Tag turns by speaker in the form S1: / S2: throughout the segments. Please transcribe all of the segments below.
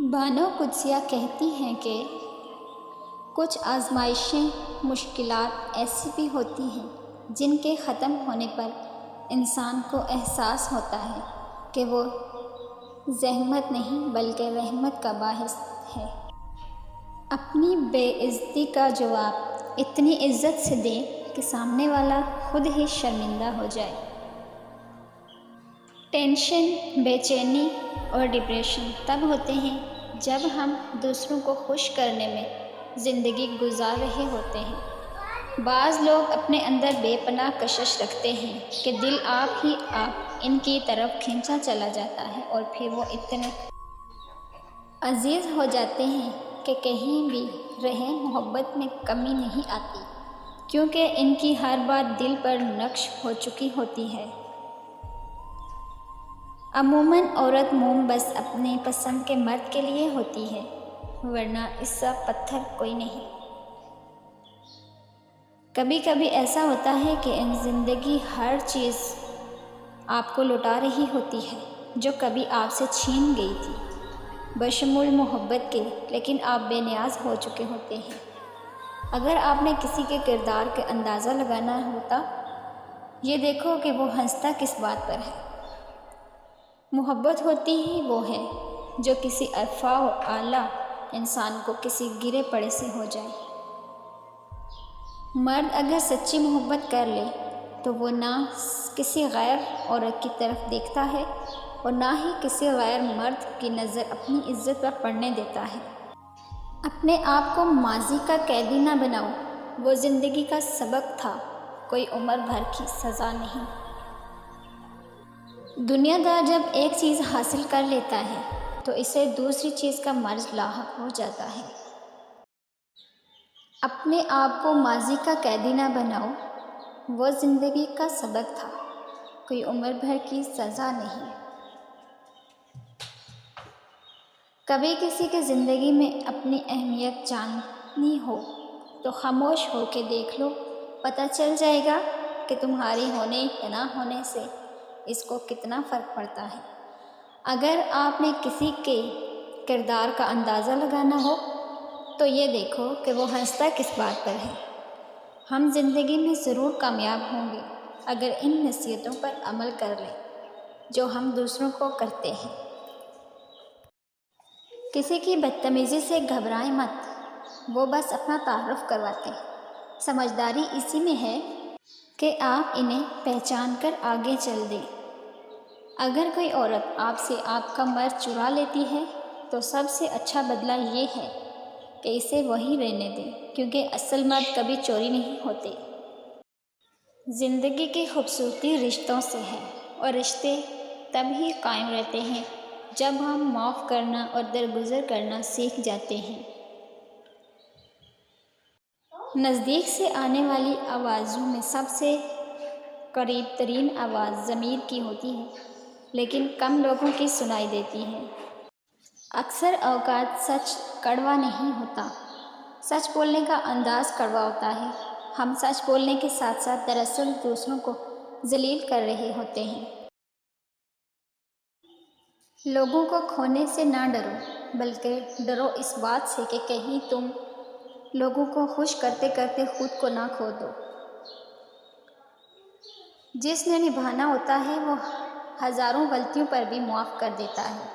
S1: بانو قدسیہ کہتی ہیں کہ کچھ آزمائشیں، مشکلات ایسی بھی ہوتی ہیں جن کے ختم ہونے پر انسان کو احساس ہوتا ہے کہ وہ زحمت نہیں بلکہ رحمت کا باعث ہے۔ اپنی بے عزتی کا جواب اتنی عزت سے دیں کہ سامنے والا خود ہی شرمندہ ہو جائے۔ ٹینشن، بے چینی اور ڈپریشن تب ہوتے ہیں جب ہم دوسروں کو خوش کرنے میں زندگی گزار رہے ہوتے ہیں۔ بعض لوگ اپنے اندر بے پناہ کشش رکھتے ہیں کہ دل آپ ہی آپ ان کی طرف کھینچا چلا جاتا ہے اور پھر وہ اتنے عزیز ہو جاتے ہیں کہ کہیں بھی رہیں محبت میں کمی نہیں آتی، کیونکہ ان کی ہر بات دل پر نقش ہو چکی ہوتی ہے۔ عموماً عورت موم بس اپنے پسند کے مرد کے لیے ہوتی ہے، ورنہ اس سا پتھر کوئی نہیں۔ کبھی کبھی ایسا ہوتا ہے کہ زندگی ہر چیز آپ کو لوٹا رہی ہوتی ہے جو کبھی آپ سے چھین گئی تھی، بشمول محبت کے، لیکن آپ بے نیاز ہو چکے ہوتے ہیں۔ اگر آپ نے کسی کے کردار کا اندازہ لگانا ہوتا، یہ دیکھو کہ وہ ہنستا کس بات پر ہے۔ محبت ہوتی ہی وہ ہے جو کسی ارفع و اعلیٰ انسان کو کسی گرے پڑے سے ہو جائے۔ مرد اگر سچی محبت کر لے تو وہ نہ کسی غیر عورت کی طرف دیکھتا ہے اور نہ ہی کسی غیر مرد کی نظر اپنی عزت پر پڑنے دیتا ہے۔ اپنے آپ کو ماضی کا قیدی نہ بناؤ، وہ زندگی کا سبق تھا، کوئی عمر بھر کی سزا نہیں۔ دنیا دار جب ایک چیز حاصل کر لیتا ہے تو اسے دوسری چیز کا مرض لاحق ہو جاتا ہے۔ اپنے آپ کو ماضی کا قیدی نہ بناؤ، وہ زندگی کا سبق تھا، کوئی عمر بھر کی سزا نہیں۔ کبھی کسی کی زندگی میں اپنی اہمیت جاننی ہو تو خاموش ہو کے دیکھ لو، پتہ چل جائے گا کہ تمہاری ہونے یا نہ ہونے سے اس کو کتنا فرق پڑتا ہے۔ اگر آپ نے کسی کے کردار کا اندازہ لگانا ہو تو یہ دیکھو کہ وہ ہنستا کس بات پر ہے۔ ہم زندگی میں ضرور کامیاب ہوں گے اگر ان نصیحتوں پر عمل کر لیں جو ہم دوسروں کو کرتے ہیں۔ کسی کی بدتمیزی سے گھبرائیں مت، وہ بس اپنا تعارف کرواتے ہیں۔ سمجھداری اسی میں ہے کہ آپ انہیں پہچان کر آگے چل دیں۔ اگر کوئی عورت آپ سے آپ کا مرد چرا لیتی ہے تو سب سے اچھا بدلہ یہ ہے کہ اسے وہیں رہنے دیں، کیونکہ اصل مرد کبھی چوری نہیں ہوتے۔ زندگی کی خوبصورتی رشتوں سے ہے اور رشتے تب ہی قائم رہتے ہیں جب ہم معاف کرنا اور درگزر کرنا سیکھ جاتے ہیں۔ نزدیک سے آنے والی آوازوں میں سب سے قریب ترین آواز ضمیر کی ہوتی ہے، لیکن کم لوگوں کی سنائی دیتی ہے۔ اکثر اوقات سچ کڑوا نہیں ہوتا، سچ بولنے کا انداز کڑوا ہوتا ہے۔ ہم سچ بولنے کے ساتھ ساتھ دراصل دوسروں کو ذلیل کر رہے ہوتے ہیں۔ لوگوں کو کھونے سے نہ ڈرو، بلکہ ڈرو اس بات سے کہ کہیں تم لوگوں کو خوش کرتے کرتے خود کو نہ کھو دو۔ جس نے نبھانا ہوتا ہے وہ ہزاروں غلطیوں پر بھی معاف کر دیتا ہے،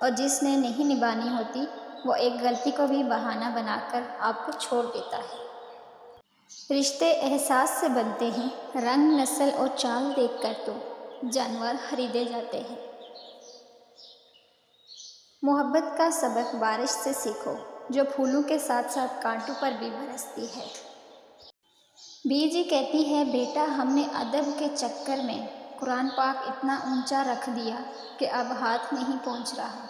S1: اور جس نے نہیں نبھانی ہوتی وہ ایک غلطی کو بھی بہانہ بنا کر آپ کو چھوڑ دیتا ہے۔ رشتے احساس سے بنتے ہیں، رنگ، نسل اور چال دیکھ کر تو جانور خریدے جاتے ہیں۔ محبت کا سبق بارش سے سیکھو، جو پھولوں کے ساتھ ساتھ کانٹوں پر بھی برستی ہے۔ بی جی کہتی ہے، بیٹا ہم نے ادب کے چکر میں قرآن پاک اتنا اونچا رکھ دیا کہ اب ہاتھ نہیں پہنچ رہا۔